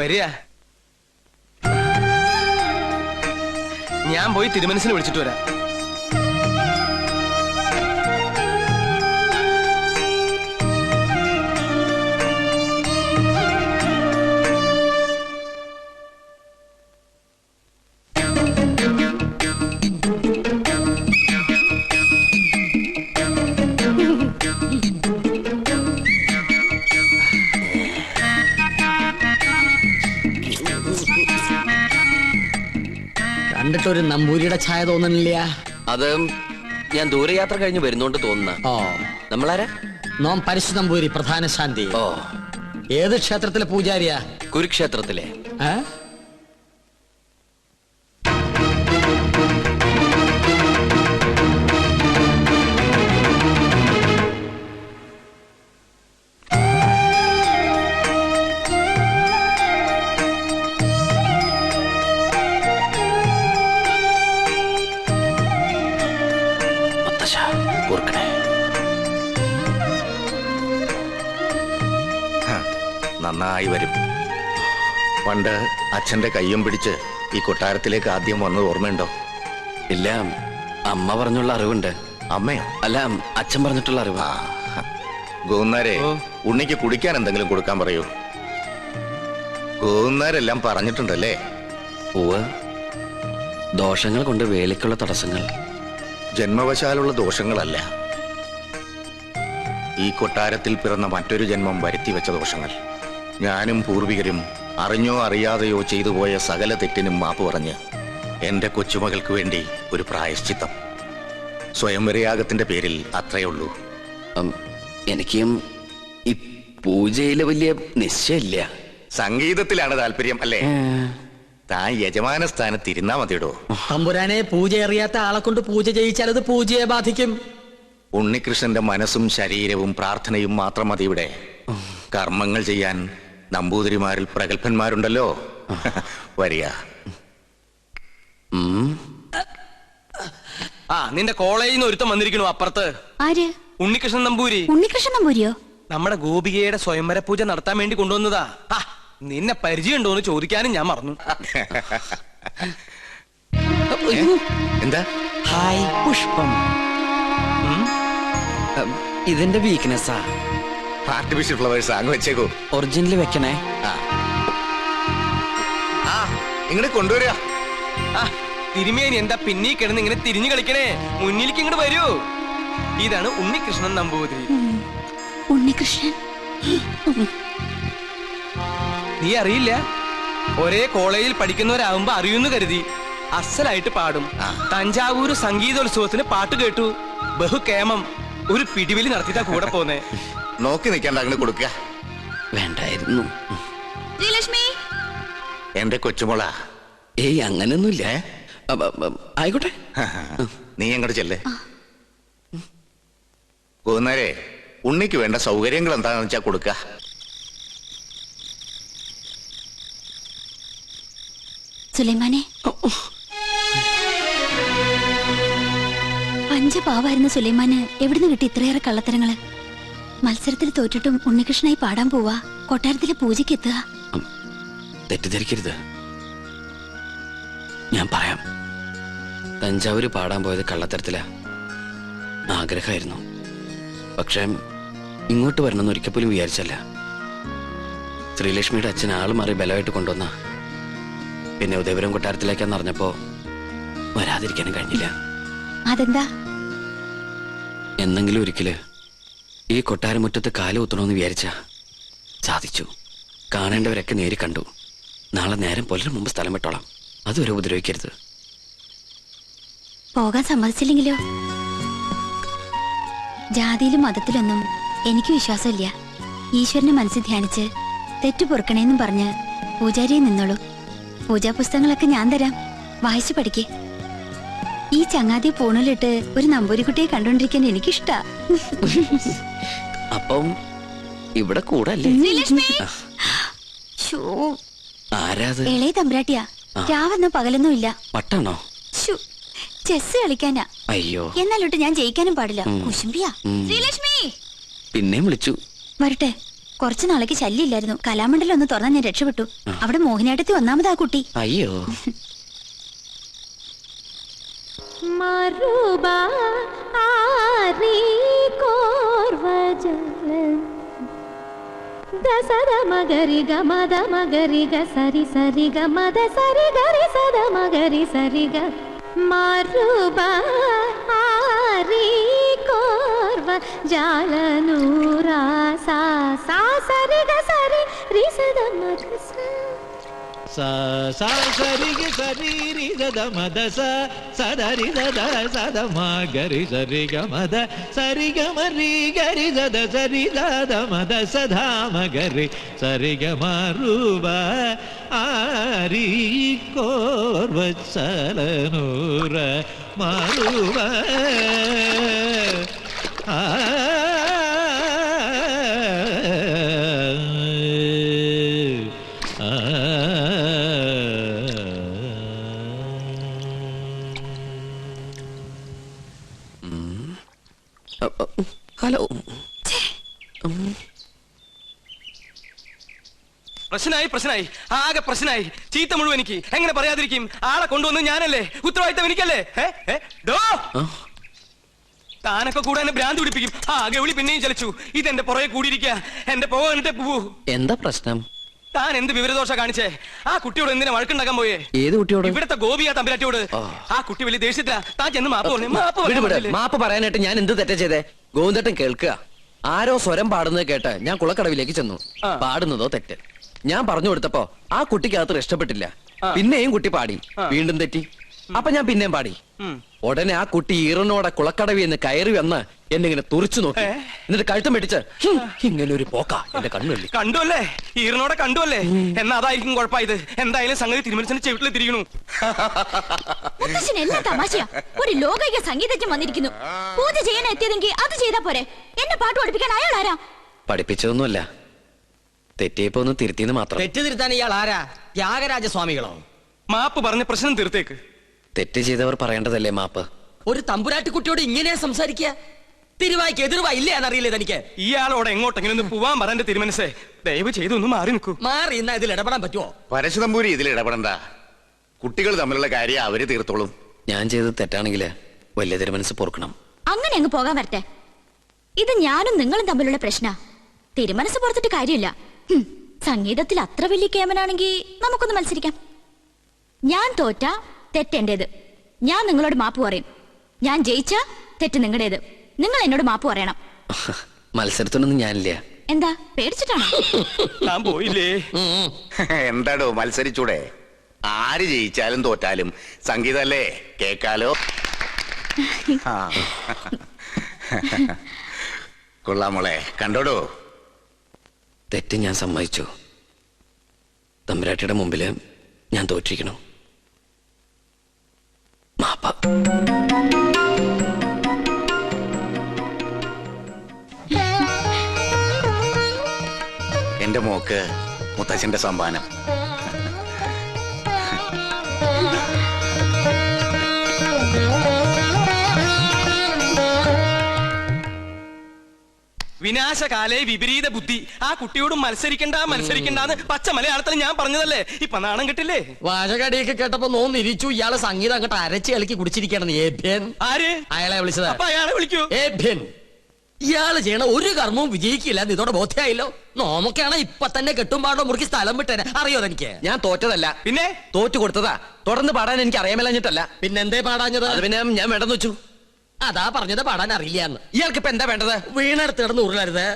വരിക. ഞാൻ പോയി തിരുമനസിനെ വിളിച്ചിട്ട് വരാം. കണ്ടിട്ടൊരു നമ്പൂരിയുടെ ഛായ തോന്നുന്നില്ല. അത് ഞാൻ ദൂരയാത്ര കഴിഞ്ഞ് വരുന്നോണ്ട് തോന്നുന്ന. ഓ, നമ്മളാരാ? നോം പരിശു നമ്പൂരി, പ്രധാന ശാന്തി. ഓ, ഏത് ക്ഷേത്രത്തിലെ പൂജാരിയാ? കുരുക്ഷേത്രത്തിലെ. നന്നായി വരും. പണ്ട് അച്ഛന്റെ കയ്യും പിടിച്ച് ഈ കൊട്ടാരത്തിലേക്ക് ആദ്യം വന്നത് ഓർമ്മയുണ്ടോ? ഇല്ല, അമ്മ പറഞ്ഞുള്ള അറിവുണ്ട്. അമ്മയോ? അല്ല, അച്ഛൻ പറഞ്ഞിട്ടുള്ള അറിവ്. ഗോന്നാരെ, ഉണ്ണിക്ക് കുടിക്കാൻ എന്തെങ്കിലും കൊടുക്കാൻ പറയൂ. ഗോന്നാരെല്ലാം പറഞ്ഞിട്ടുണ്ടല്ലേ? പൂവ് ദോഷങ്ങൾ കൊണ്ട് വേലിക്കുള്ള തടസ്സങ്ങൾ. ജന്മവശാലുള്ള ദോഷങ്ങളല്ല, ഈ കൊട്ടാരത്തിൽ പിറന്ന മറ്റൊരു ജന്മം വരുത്തിവെച്ച ദോഷങ്ങൾ. ഞാനും പൂർവികരും അറിഞ്ഞോ അറിയാതെയോ ചെയ്തു പോയ സകല തെറ്റിനും മാപ്പ് പറഞ്ഞ് എന്റെ കൊച്ചുമകൾക്ക് വേണ്ടി ഒരു പ്രായശ്ചിത്തം. സ്വയംവരയാഗത്തിന്റെ പേരിൽ അത്രയേ ഉള്ളൂ. എനിക്കും ഈ പൂജയില് വലിയ നിശ്ചയില്ല. സംഗീതത്തിലാണ് താല്പര്യം അല്ലേ? താൻ യജമാന സ്ഥാനത്ത് ഇരുന്നാ മതിയിടോ. തമ്പുരാനെ, പൂജ അറിയാത്ത ആളെ കൊണ്ട് പൂജ ചെയ്യിച്ചാൽ അത് പൂജയെ ബാധിക്കും. ഉണ്ണികൃഷ്ണന്റെ മനസ്സും ശരീരവും പ്രാർത്ഥനയും മാത്രം മതി ഇവിടെ. കർമ്മങ്ങൾ ചെയ്യാൻ നമ്പൂതിരിമാരിൽ പ്രഗത്ഭന്മാരുണ്ടല്ലോ. വരിക. ആ, നിന്റെ കോളേജിൽ നിന്ന് ഒരുത്തം വന്നിരിക്കണു അപ്പുറത്ത്. ആര്? ഉണ്ണികൃഷ്ണൻ നമ്പൂരി. ഉണ്ണികൃഷ്ണൻ നമ്പൂരിയോ? നമ്മുടെ ഗോപികയുടെ സ്വയംവര പൂജ നടത്താൻ വേണ്ടി കൊണ്ടുവന്നതാ. നിന്നെ പരിചയമുണ്ടോന്ന് ചോദിക്കാനും ഞാൻ മറന്നു. എന്താ? ഹായ് പുഷ്പം. ഇതിന്റെ വീക്ക്നെസ്സാ. ആർട്ടിഫിഷ്യൽ ഫ്ലവേഴ്സ് അങ്ങ് വെച്ചേക്കോ. ഒറിജിനൽ വെക്കണേ. ഇങ്ങോട്ട് കൊണ്ടുവരിക. തിരുമേനി എന്താ പിന്നീ കിടന്ന് ഇങ്ങനെ തിരിഞ്ഞു കളിക്കണേ? മുന്നിലേക്ക് ഇങ്ങോട്ട് വരൂ. ഇതാണ് ഉണ്ണികൃഷ്ണൻ നമ്പൂതിരി. ഉണ്ണികൃഷ്ണൻ നീ അറിയില്ല? ഒരേ കോളേജിൽ പഠിക്കുന്നവരാകുമ്പോ അറിയുന്നു കരുതി. അസലായിട്ട് പാടും. തഞ്ചാവൂര് സംഗീതോത്സവത്തിന് പാട്ട് കേട്ടു. ബഹുകേമം. ഒരു പിടിവലി നടത്തിട്ടാ കൂടെ പോന്നേ. നോക്കി നിൽക്കാണ്ട് അങ്ങനെ കൊടുക്കുക. വേണ്ടായിരുന്നു. എന്റെ കൊച്ചുമോള. ഏയ്, അങ്ങനൊന്നുമില്ല. ആയിക്കോട്ടെ, നീ അങ്ങോട്ട് ചെല്ലേ. ഗോന്നരെ, ഉണ്ണിക്ക് വേണ്ട സൗകര്യങ്ങൾ എന്താണെന്ന് വെച്ചാ കൊടുക്ക. സുലൈമാനെ, പഞ്ചപാവായിരുന്ന സുലൈമാന് എവിടുന്ന് കിട്ടി ഇത്രയേറെ കള്ളത്തരങ്ങള്? മത്സരത്തിൽ തോറ്റിട്ടും ഉണ്ണികൃഷ്ണനായി പാടാൻ പോവാ, കൊട്ടാരത്തിലെ പൂജയ്ക്ക് എത്തുക. തെറ്റിദ്ധരിക്കരുത്, ഞാൻ പറയാം. തഞ്ചാവൂര് പാടാൻ പോയത് കള്ളത്തരത്തിലാ. ആഗ്രഹമായിരുന്നു, പക്ഷെ ഇങ്ങോട്ട് വരണമെന്ന് ഒരിക്കൽ പോലും വിചാരിച്ചല്ല. ശ്രീലക്ഷ്മിയുടെ അച്ഛൻ ആള് മാറി ബലമായിട്ട് കൊണ്ടുവന്ന. പിന്നെ ഉദയപുരം കൊട്ടാരത്തിലേക്കാന്ന് അറിഞ്ഞപ്പോ വരാതിരിക്കാനും കഴിഞ്ഞില്ല. അതെന്താ? എന്നെങ്കിലും ഒരിക്കല് ഈ കൊട്ടാരമുറ്റത്ത് കാല് കുത്തണമെന്ന് വിചാരിച്ച സാധിച്ചു. കാണേണ്ടവരൊക്കെ നേരി കണ്ടു. നാളെ നേരം പുലരും മുമ്പ് സ്ഥലം വിട്ടോളാം. അതുവരെ ഉപദ്രവിക്കരുത്. പോകാൻ സമ്മതിച്ചില്ലെങ്കിലോ? ജാതിയിലും മതത്തിലൊന്നും എനിക്ക് വിശ്വാസമില്ല. ഈശ്വരനെ മനസ്സിൽ ധ്യാനിച്ച് തെറ്റു പൊറുക്കണേന്നും പറഞ്ഞ് പൂജാരിയെ നിന്നോളൂ. പൂജാ പുസ്തകങ്ങളൊക്കെ ഞാൻ തരാം, വായിച്ചു പഠിക്കേ. ഈ ചങ്ങാതിയെ പൂണിലിട്ട് ഒരു നമ്പൂരിക്കുട്ടിയെ കണ്ടോണ്ടിരിക്കാൻ എനിക്കിഷ്ടാ. അപ്പം ഇവിടെ കൂടല്ലേ? ആരാത്? ഇളയ തമ്പ്രാട്ടിയാ. രാവെന്നോ പകലൊന്നും ഇല്ല. പട്ടാണോ? ചെസ് കളിക്കാനാ. അയ്യോ, എന്നാലോട്ട് ഞാൻ ജയിക്കാനും പാടില്ല. കുശുംബിയാ. പിന്നെയും വിളിച്ചു. വരട്ടെ, കുറച്ചു നാളേക്ക് ശല്യമില്ലായിരുന്നു. കലാമണ്ഡലം ഒന്ന് തുറന്നാൽ ഞാൻ രക്ഷപ്പെട്ടു. അവിടെ മോഹിനിയാട്ടത്തിൽ ഒന്നാമതാ കുട്ടി. അയ്യോ മറുബാ ആരി കോർവജല ദസദ മഗരി ഗമദ മഗരി ഗ സരി സരി ഗമദ സരി ഗരി സദ മഗരി സരി ഗ മറുബാ ആരി കോർവജല നൂറാ സാ സാ സരി ഗ സരി രി സദ മഗ sa sa sa ri ga sa ri ri da da ma da sa sa da ri da da sa da ma ga ri sa ri ga ma da sa ri ga ma ri ga ri da da sa ri da da ma da sa dha ma ga ri sa ri ga ma ru ba a ri kor vatsala nura ma ru ba a hello പ്രശ്നമായി ആകെ പ്രശ്നമായി. ചീത്ത മുഴുവൻ എനിക്ക്. എങ്ങനെ പറയാതിരിക്കും? ആളെ കൊണ്ടുവന്ന് ഞാനല്ലേ, ഉത്തരവാദിത്തം എനിക്കല്ലേ. താനൊക്കെ കൂടെ എന്നെ ഭ്രാന്ത് പിടിപ്പിക്കും. ഗൗളി പിന്നെയും ചലിച്ചു. ഇതെന്റെ പുറകെ കൂടിയിരിക്കുക. എന്റെ പോകെ പോവൂ. എന്താ പ്രശ്നം? താൻ എന്ത് വിവരദോഷ കാണിച്ചേ? ആ കുട്ടിയോട് എന്തിനാ വഴക്കുണ്ടാക്കാൻ പോയേ? ഏത് കുട്ടിയോട്? ഇവിടത്തെ ഗോപിയാ തമ്പുരാട്ടിയോട്. ആ കുട്ടി വലിയ ദേഷ്യത്തിലാ. താൻ ചെന്ന് മാപ്പ് പറയാനായിട്ട് ഞാൻ എന്ത് തെറ്റാ ചെയ്തേ? ഗോവിന്ദേട്ടൻ കേൾക്കുക. ആരോ സ്വരം പാടുന്നത് കേട്ട് ഞാൻ കുളക്കടവിലേക്ക് ചെന്നു. പാടുന്നതോ തെറ്റ്. ഞാൻ പറഞ്ഞു കൊടുത്തപ്പോ ആ കുട്ടിക്കകത്ത് ഇഷ്ടപ്പെട്ടില്ല. പിന്നെയും കുട്ടി പാടി. വീണ്ടും തെറ്റി. അപ്പൊ ഞാൻ പിന്നെയും പാടി. ഉടനെ ആ കുട്ടി ഈറനോടെ കുളക്കടവി എന്ന് കയറി വന്ന് എന്നിങ്ങനെ തുറച്ചു നോക്കി. എന്നിട്ട് കഴുത്തം വെട്ടിച്ച് ഇങ്ങനെ ഒരു പോക്ക എന്റെ കണ്ണുള്ളി. കണ്ടുവല്ലേ? ഈറനോടെ കണ്ടുവല്ലേ? എന്നാ അതായിരിക്കും കുഴപ്പമായത്. എന്തായാലും സംഗതി തിരുമനസിന്റെ ചെവിട്ടിൽ തിരിയണു. എല്ലാ തമാശയാ. ഒരു ലോകൈക സംഗീതജ്ഞൻ വന്നിരിക്കുന്നു. പൂജ ചെയ്യാൻ എത്തിയതെങ്കിൽ അത് ചെയ്താ പോരെ. എന്നെ പാട്ട് പഠിപ്പിക്കാൻ അയാൾ ആരാ? പഠിപ്പിച്ചതൊന്നുമല്ല, തെറ്റിയപ്പോ ഒന്ന് തിരുത്തിന്ന് മാത്രം. തെറ്റ് തിരുത്താൻ ഇയാൾ ആരാ? ത്യാഗരാജസ്വാമികളോ? മാപ്പ് പറഞ്ഞ പ്രശ്നം തീർത്തേക്ക്. തെറ്റ് ചെയ്തവർ പറയേണ്ടതല്ലേ മാപ്പ്? ഒരു തമ്പുരാട്ടിക്കുട്ടിയോട് ഇങ്ങനെ സംസാരിക്കുക? തിരുവായിക്ക് എതിർവായില്ലേ എന്നറിയില്ലേ തനിക്ക്? ഇയാളോട് എങ്ങോട്ടെങ്കിലും ഒന്ന് പോവാൻ പറന്റെ തിരുമനസേ. ദയവ് ചെയ്ത് ഒന്ന് മാറി നിൽക്കൂ. മാറി ഇന്നാ ഇതിൽ ഇടപെടാൻ പറ്റുമോ? പരശുതമ്പൂരി ഇതിൽ ഇടപെടണ്ട. കുട്ടികൾ തമ്മിലുള്ള കാര്യം അവര് തീർത്തോളും. ഞാൻ ചെയ്തത് തെറ്റാണെങ്കില് വലിയ തിരുമനസ് പൊറുക്കണം. അങ്ങനെ അങ്ങ് പോകാൻ വരട്ടെ. ഇത് ഞാനും നിങ്ങളും തമ്മിലുള്ള പ്രശ്ന. തിരുമനസ് പുറത്തിട്ട് കാര്യമില്ല. സംഗീതത്തിൽ അത്ര വലിയ കേമനാണെങ്കിൽ നമുക്കൊന്ന് മത്സരിക്കാം. ഞാൻ തോറ്റ തെറ്റെന്റേത്. ഞാൻ നിങ്ങളോട് മാപ്പ് പറയും. ഞാൻ ജയിച്ച തെറ്റ് നിങ്ങളുടേത്. നിങ്ങൾ എന്നോട് മാപ്പ് പറയണം. മത്സരത്തിനൊന്നും ഞാനില്ല. എന്താ പേടിച്ചിട്ടാണോ? ഞാൻ പോയില്ലേ? എന്താടോ മത്സരിച്ചൂടെ? ആര് ജയിച്ചാലും തോറ്റാലും സംഗീതല്ലേ, കേക്കാലോ. കൊള്ളാം മോളെ, കണ്ടോടോ. തെറ്റ് ഞാൻ സമ്മതിച്ചു. തമ്പുരാട്ടിയുടെ മുമ്പില് ഞാൻ തോറ്റിരിക്കണം. മാപ്പ. എന്റെ മോക്ക് മുത്തച്ഛന്റെ സമ്മാനം. വിനാശകാലേ വിപരീത ബുദ്ധി. ആ കുട്ടിയോട് മത്സരിക്കണ്ടെന്ന് പച്ച മലയാളത്തിൽ ഞാൻ പറഞ്ഞതല്ലേ. ഇപ്പൊ നാണം കിട്ടില്ലേ? വാചകടിയൊക്കെ കേട്ടപ്പോ നോന്നിരിച്ചു. ഇയാളെ സംഗീതം അങ്ങോട്ട് അരച്ച് കളിക്ക് കുടിച്ചിരിക്കണം. ഏഭ്യൻ. ആര്? അയാളെ വിളിച്ചത്. അപ്പൊ അയാളെ വിളിക്കൂ. ഏഭ്യൻ. ഇയാള് ചെയ്യണ ഒരു കർമ്മവും വിജയിക്കില്ല. ഇതോടെ ബോധ്യായില്ലോ. നോമൊക്കെയാണ് ഇപ്പൊ തന്നെ കെട്ടുംപാടോ മുറുക്കി സ്ഥലം വിട്ടേനെ. അറിയോ എനിക്ക്? ഞാൻ തോറ്റതല്ല, പിന്നെ തോറ്റു കൊടുത്തതാ. തുടർന്ന് പാടാൻ എനിക്ക് അറിയാമല്ലഞ്ഞിട്ടല്ല. പിന്നെന്തേ പാടാഞ്ഞത്? അത് പിന്നെ ഞാൻ വേണ്ടെന്ന് വെച്ചു. അതാ പറഞ്ഞത് പാടാൻ അറിയില്ല. ഇയാൾക്ക് ഇപ്പൊ എന്താ വേണ്ടത്? വീണെടുത്ത് കിടന്ന് ഉരുളരുത്.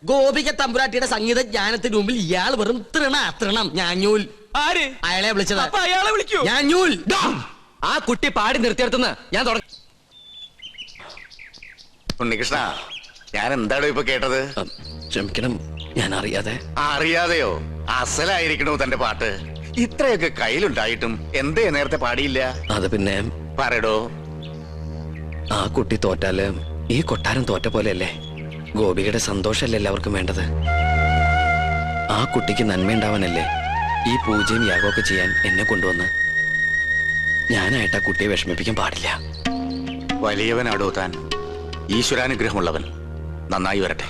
ഗോപിക തമ്പുരാട്ടിയുടെ സംഗീത ജ്ഞാനത്തിന് മുമ്പിൽ ഇയാൾ വെറും തൃണം. ഞാഞ്ഞൂൽ. ആര്? അയാളെ വിളിച്ചത്. അപ്പൊ അയാളെ വിളിക്കൂ. ഞാഞ്ഞൂൽ. ആ കുട്ടി പാടി നിർത്തിയെടുത്തുനിന്ന് ഞാൻ തുടങ്ങി. ഉണ്ണികൃഷ്ണ, ഞാൻ എന്താടോ ഇപ്പൊ കേട്ടത്? ക്ഷമിക്കണം, ഞാൻ അറിയാതെ. അറിയാതെയോ? അസലായിരിക്കണോ തന്റെ പാട്ട്? ഇത്രയൊക്കെ കയ്യിലുണ്ടായിട്ടും എന്തേ നേരത്തെ പാടിയില്ല? അത് പിന്നെ പറയടോ. ആ കുട്ടി തോറ്റാല് ഈ കൊട്ടാരം തോറ്റ പോലെയല്ലേ? ഗോപികയുടെ സന്തോഷമല്ലേ എല്ലാവർക്കും വേണ്ടത്? ആ കുട്ടിക്ക് നന്മയുണ്ടാവാനല്ലേ ഈ പൂജയും യാഗമൊക്കെ ചെയ്യാൻ എന്നെ കൊണ്ടുവന്ന്. ഞാനായിട്ട് ആ കുട്ടിയെ വിഷമിപ്പിക്കാൻ പാടില്ല. വലിയവനാടോ താൻ, ഈശ്വരാനുഗ്രഹമുള്ളവൻ. നന്നായി വരട്ടെ.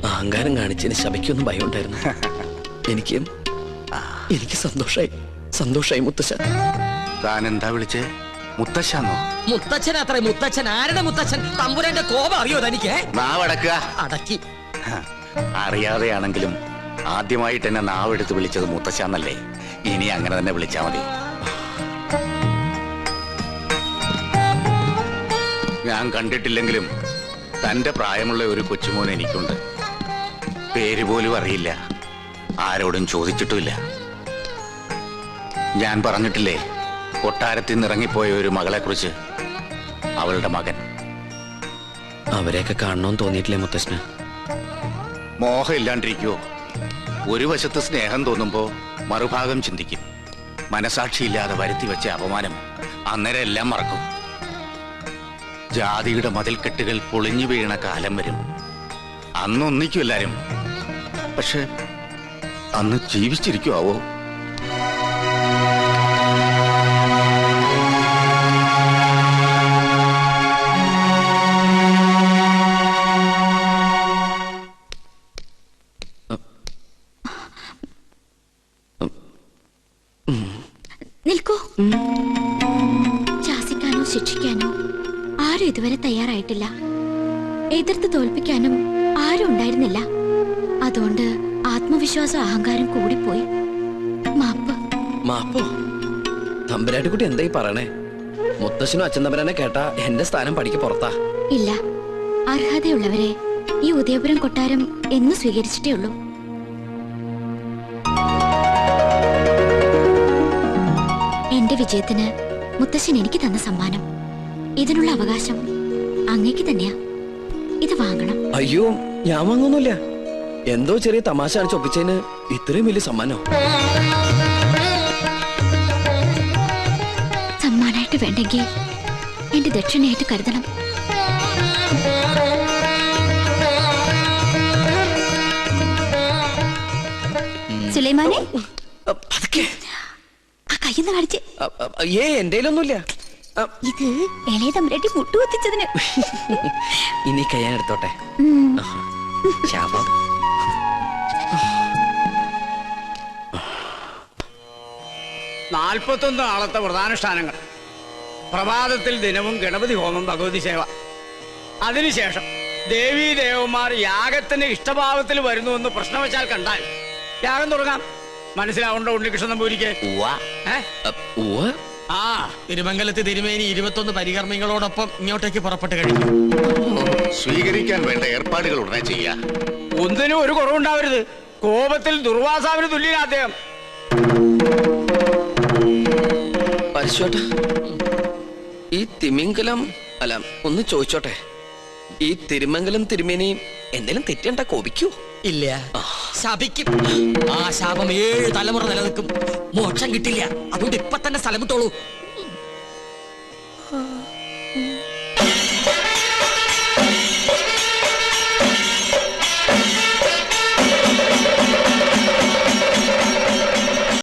ആ അഹങ്കാരം കാണിച്ചതിന് ശബയ്ക്കൊന്നും ഭയം ഉണ്ടായിരുന്നു. എനിക്ക് സന്തോഷായി മുത്തശ്ശൻ. താൻ എന്താ വിളിച്ചേ? മുത്തശ്ശാന്നോ? മുത്തച്ഛൻ അത്ര മുത്തച്ഛൻ. ആരുടെ മുത്തച്ഛൻ? തമ്പുരാന്റെ കോപം അറിയോ തനിക്ക്? നാവടക്കുക. അടക്കി. അറിയാതെയാണെങ്കിലും ആദ്യമായിട്ട് എന്നെ നാവെടുത്ത് വിളിച്ചത് മുത്തശ്ശാന്നല്ലേ? ഇനി അങ്ങനെ തന്നെ വിളിച്ചാ മതി. ഞാൻ കണ്ടിട്ടില്ലെങ്കിലും തന്റെ പ്രായമുള്ള ഒരു കൊച്ചുമോൻ എനിക്കുണ്ട്. പേര് പോലും അറിയില്ല, ആരോടും ചോദിച്ചിട്ടുമില്ല. ഞാൻ പറഞ്ഞിട്ടില്ലേ കൊട്ടാരത്തിൽ നിന്ന് ഇറങ്ങിപ്പോയ ഒരു മകളെ കുറിച്ച്? അവളുടെ മകൻ. അവരെയൊക്കെ കാണണമെന്ന് തോന്നിയിട്ടില്ലേ മുത്തശ്ശന്? മോഹം ഇല്ലാണ്ടിരിക്കുവോ? ഒരു വശത്ത് സ്നേഹം തോന്നുമ്പോ മറുഭാഗം ചിന്തിക്കും. മനസാക്ഷിയില്ലാതെ വരുത്തി വെച്ച അപമാനം അന്നേരം എല്ലാം മറക്കും. ജാതിയുടെ മതിൽക്കെട്ടുകൾ പൊളിഞ്ഞു വീണ കാലം വരും. അന്ന് ഒന്നിക്കും എല്ലാരും. പക്ഷെ അന്ന് ജീവിച്ചിരിക്കുവോ? നിൽക്കൂ. ശാസിക്കാനോ ശിക്ഷിക്കാനോ ആരും ഇതുവരെ തയ്യാറായിട്ടില്ല. എതിർത്ത് തോൽപ്പിക്കാനും ആരും ഉണ്ടായിരുന്നില്ല. അതുകൊണ്ട് ആത്മവിശ്വാസം അഹങ്കാരം കൂടിപ്പോയി. മാപ്പോ? തമ്പുരാട്ടിക്കുട്ടി എന്തായി പറയണേ? മുത്തശ്ശനും അച്ഛൻ തമ്പുരാനെ കേട്ടാ എന്റെ സ്ഥാനം പടിക്ക് പുറത്താ. ഇല്ല, അർഹതയുള്ളവരെ ഈ ഉദയപുരം കൊട്ടാരം എന്ന് സ്വീകരിച്ചിട്ടേ ഉള്ളൂ. എന്റെ വിജയത്തിന് മുത്തശ്ശൻ എനിക്ക് തന്ന സമ്മാനം. ഇതിനുള്ള അവകാശം അങ്ങേക്ക് തന്നെയാ. ഇത് വാങ്ങണം. അയ്യോ, ഞാൻ വാങ്ങൊന്നുമില്ല. എന്തോ ചെറിയ തമാശ കാണിച്ച് ഒപ്പിച്ചതിന് ഇത്രയും വലിയ സമ്മാനോ? സമ്മാനായിട്ട് വേണ്ടെങ്കിൽ എന്റെ ദക്ഷിണയായിട്ട് കരുതണം. സുലൈമാനെ, ആ കയ്യെന്ന് കാണിച്ച്. എന്റെ ഒന്നുമില്ല. ഇത് ഇളയ തമ്പുരാട്ടി മുട്ടുകൊത്തിച്ചതിന്. ഇനി കയ്യാൻ എടുത്തോട്ടെ. ശാപം. നാൽപ്പത്തൊന്ന് നാളത്തെ വ്രതാനുഷ്ഠാനങ്ങൾ. പ്രഭാതത്തിൽ ദിനവും ഗണപതി ഹോമം, ഭഗവതി സേവ. അതിനുശേഷം ദേവീ ദേവന്മാർ യാഗത്തിന് ഇഷ്ടഭാവത്തിൽ വരുന്നുവെന്ന് പ്രശ്നവശാൽ കണ്ടാൽ യാഗം തുടങ്ങാം. മനസ്സിലാവുണ്ടോ ഉണ്ണികൃഷ്ണൻ നമ്പൂരിക്ക്? ആ തിരുമംഗലത്ത് തിരുമേനി 21 പരികർമ്മികളോടൊപ്പം ഇങ്ങോട്ടേക്ക് പുറപ്പെട്ട് കഴിഞ്ഞു. സ്വീകരിക്കാൻ വേണ്ട ഏർപ്പാടുകൾ ഉടനെ ചെയ്യാ. ഒന്നിനും ഒരു കുറവുണ്ടാവരുത്. കോപത്തിൽ ദുർവാസാവിന് തുല്യനാ അദ്ദേഹം. പരിശോട്ട, ഈ തിമിംഗലം അല്ല, ഒന്ന് ചോദിച്ചോട്ടെ, ഈ തിരുമംഗലം തിരുമേനി എന്തെങ്കിലും തെറ്റണ്ട കോപിക്കൂ? ഇല്ല, ശപിക്കും. ആ ശാപം 7 തലമുറ നിലനിൽക്കും. മോക്ഷം കിട്ടില്ല. അതുകൊണ്ട് ഇപ്പൊ തന്നെ സ്ഥലം വിട്ടോളൂ.